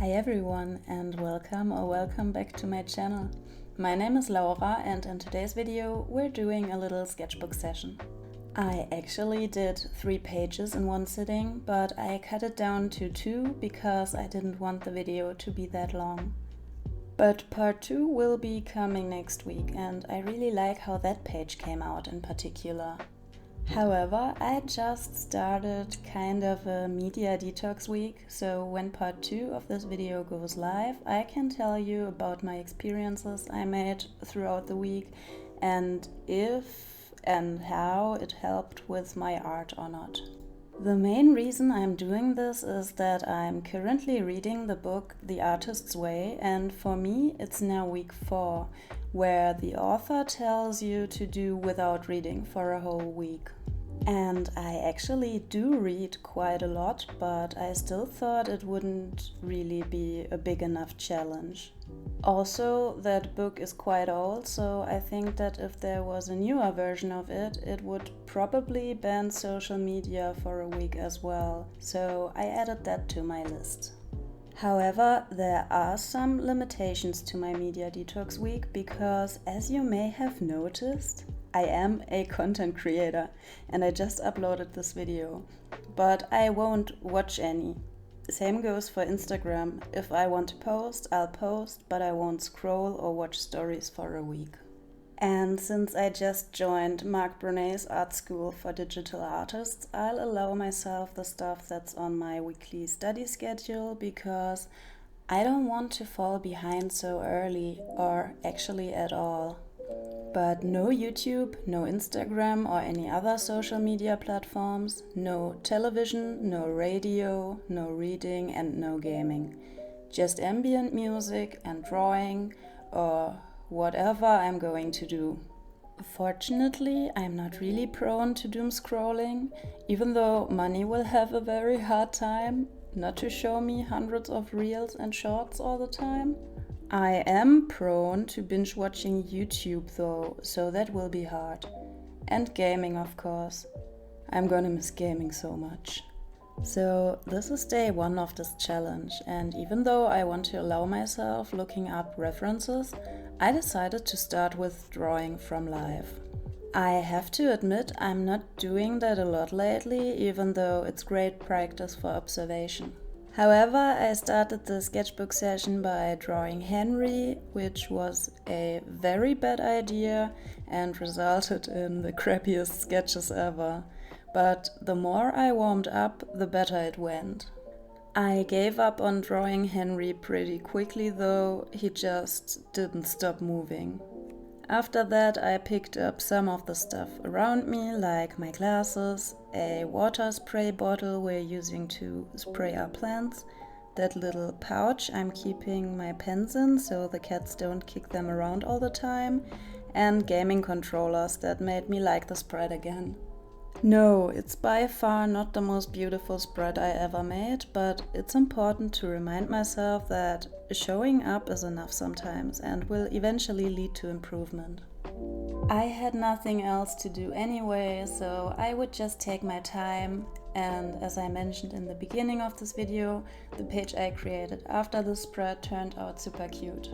Hi everyone and welcome back to my channel. My name is Laura and in today's video we're doing a little sketchbook session. I actually did 3 pages in one sitting, but I cut it down to 2 because I didn't want the video to be that long. But part 2 will be coming next week and I really like how that page came out in particular. However, I just started kind of a media detox week, so when part 2 of this video goes live, I can tell you about my experiences I made throughout the week and if and how it helped with my art or not. The main reason I'm doing this is that I'm currently reading the book The Artist's Way, and for me it's now week 4, where the author tells you to do without reading for a whole week. And I actually do read quite a lot, but I still thought it wouldn't really be a big enough challenge. Also, that book is quite old, so I think that if there was a newer version of it, it would probably ban social media for a week as well, so I added that to my list. However, there are some limitations to my media detox week because, as you may have noticed, I am a content creator and I just uploaded this video, but I won't watch any. Same goes for Instagram. If I want to post, I'll post, but I won't scroll or watch stories for a week. And since I just joined Mark Brunet's art school for digital artists, I'll allow myself the stuff that's on my weekly study schedule because I don't want to fall behind so early, or actually at all. But no YouTube, no Instagram or any other social media platforms, no television, no radio, no reading and no gaming. Just ambient music and drawing or whatever I'm going to do. Fortunately, I'm not really prone to doom scrolling, even though money will have a very hard time not to show me hundreds of reels and shorts all the time. I am prone to binge watching YouTube though, so that will be hard. And gaming, of course. I'm gonna miss gaming so much. So this is day 1 of this challenge, and even though I want to allow myself looking up references, I decided to start with drawing from life. I have to admit I'm not doing that a lot lately, even though it's great practice for observation. However, I started the sketchbook session by drawing Henry, which was a very bad idea and resulted in the crappiest sketches ever. But the more I warmed up, the better it went. I gave up on drawing Henry pretty quickly though, he just didn't stop moving. After that, I picked up some of the stuff around me, like my glasses, a water spray bottle we're using to spray our plants, that little pouch I'm keeping my pens in so the cats don't kick them around all the time, and gaming controllers that made me like the spread again. No, it's by far not the most beautiful spread I ever made, but it's important to remind myself that showing up is enough sometimes and will eventually lead to improvement. I had nothing else to do anyway, so I would just take my time, and as I mentioned in the beginning of this video, the page I created after the spread turned out super cute.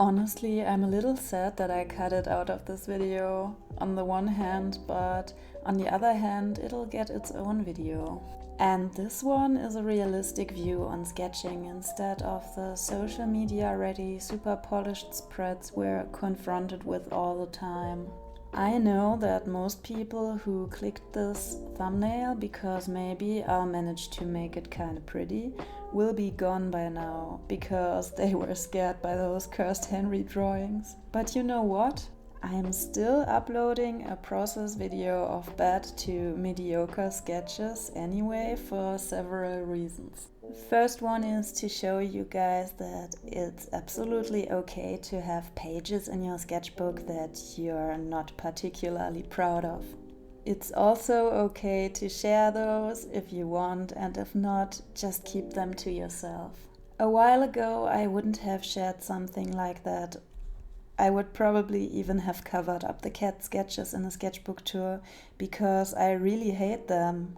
Honestly, I'm a little sad that I cut it out of this video on the one hand, but on the other hand, it'll get its own video. And this one is a realistic view on sketching instead of the social media ready, super polished spreads we're confronted with all the time. I know that most people who clicked this thumbnail because maybe I'll manage to make it kinda pretty will be gone by now because they were scared by those cursed Henry drawings. But you know what? I'm still uploading a process video of bad to mediocre sketches anyway for several reasons. First one is to show you guys that it's absolutely okay to have pages in your sketchbook that you're not particularly proud of. It's also okay to share those if you want, and if not, just keep them to yourself. A while ago I wouldn't have shared something like that. I would probably even have covered up the cat sketches in a sketchbook tour because I really hate them.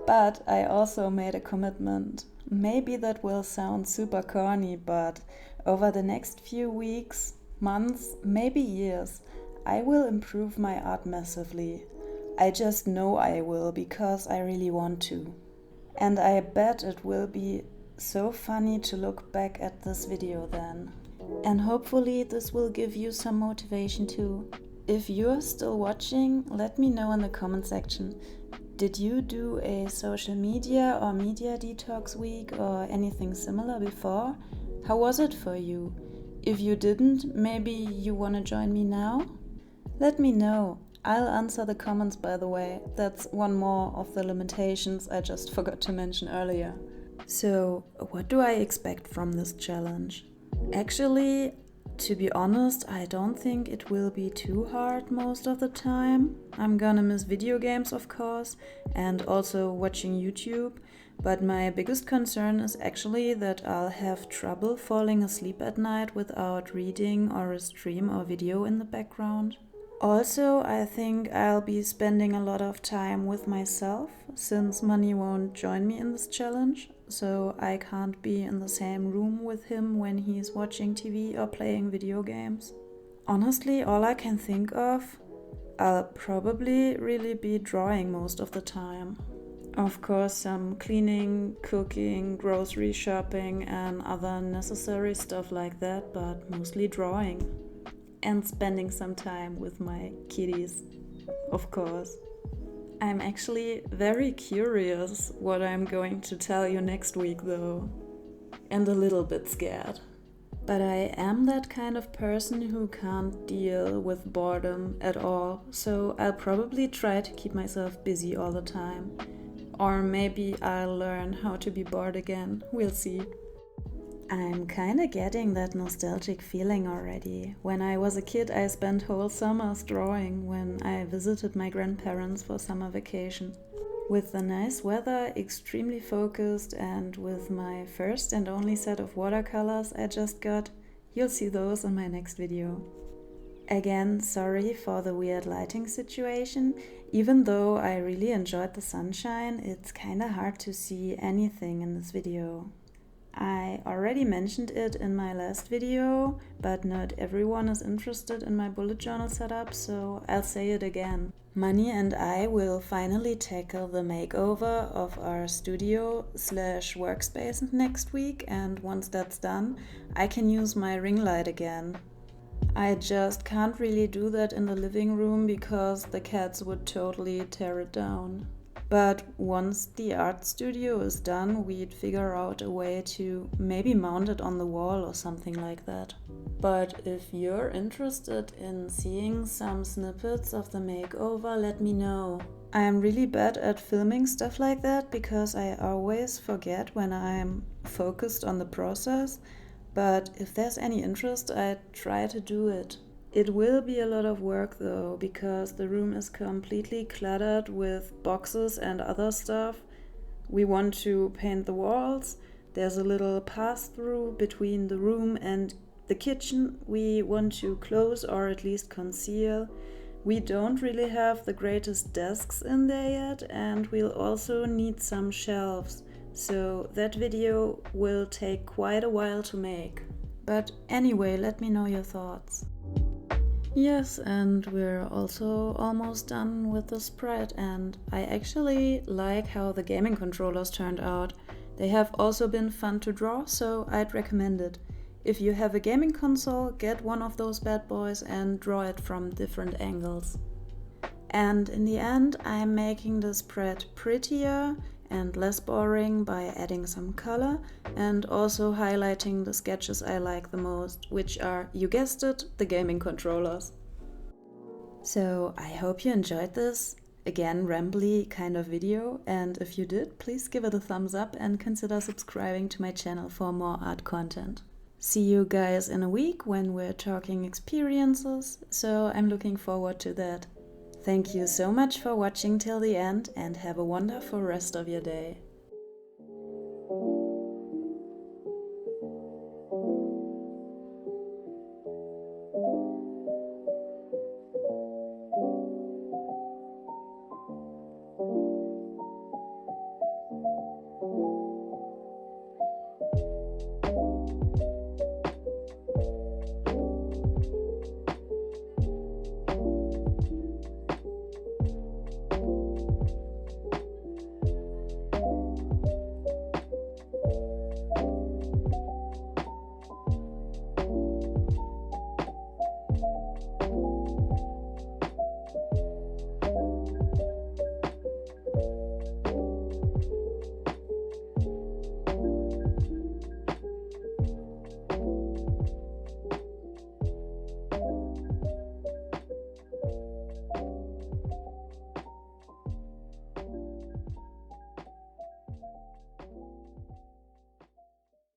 But I also made a commitment. Maybe that will sound super corny, but over the next few weeks, months, maybe years, I will improve my art massively. I just know I will because I really want to. And I bet it will be so funny to look back at this video then. And hopefully this will give you some motivation too. If you're still watching, let me know in the comment section. Did you do a social media or media detox week or anything similar before? How was it for you? If you didn't, maybe you want to join me now? Let me know. I'll answer the comments, by the way. That's one more of the limitations I just forgot to mention earlier. So, what do I expect from this challenge? Actually, to be honest, I don't think it will be too hard most of the time. I'm gonna miss video games, of course, and also watching YouTube, but my biggest concern is actually that I'll have trouble falling asleep at night without reading or a stream or video in the background. Also, I think I'll be spending a lot of time with myself, since Money won't join me in this challenge, so I can't be in the same room with him when he's watching TV or playing video games. Honestly, all I can think of, I'll probably really be drawing most of the time. Of course, some cleaning, cooking, grocery shopping and other necessary stuff like that, but mostly drawing. And spending some time with my kitties, of course. I'm actually very curious what I'm going to tell you next week though. And a little bit scared. But I am that kind of person who can't deal with boredom at all, so I'll probably try to keep myself busy all the time. Or maybe I'll learn how to be bored again, we'll see. I'm kinda getting that nostalgic feeling already. When I was a kid, I spent whole summers drawing when I visited my grandparents for summer vacation. With the nice weather, extremely focused, and with my first and only set of watercolors I just got, you'll see those in my next video. Again, sorry for the weird lighting situation. Even though I really enjoyed the sunshine, it's kinda hard to see anything in this video. I already mentioned it in my last video, but not everyone is interested in my bullet journal setup, so I'll say it again. Money and I will finally tackle the makeover of our studio/workspace next week, and once that's done, I can use my ring light again. I just can't really do that in the living room because the cats would totally tear it down. But once the art studio is done, we'd figure out a way to maybe mount it on the wall or something like that. But if you're interested in seeing some snippets of the makeover, let me know. I am really bad at filming stuff like that because I always forget when I'm focused on the process. But if there's any interest, I try to do it. It will be a lot of work though, because the room is completely cluttered with boxes and other stuff. We want to paint the walls. There's a little pass-through between the room and the kitchen we want to close or at least conceal. We don't really have the greatest desks in there yet, and we'll also need some shelves. So that video will take quite a while to make. But anyway, let me know your thoughts. Yes, and we're also almost done with the spread, and I actually like how the gaming controllers turned out. They have also been fun to draw, so I'd recommend it. If you have a gaming console, get one of those bad boys and draw it from different angles. And in the end, I'm making the spread prettier and less boring by adding some color and also highlighting the sketches I like the most, which are, you guessed it, the gaming controllers. So I hope you enjoyed this, again, rambly kind of video, and if you did, please give it a thumbs up and consider subscribing to my channel for more art content. See you guys in a week when we're talking experiences, so I'm looking forward to that. Thank you so much for watching till the end and have a wonderful rest of your day.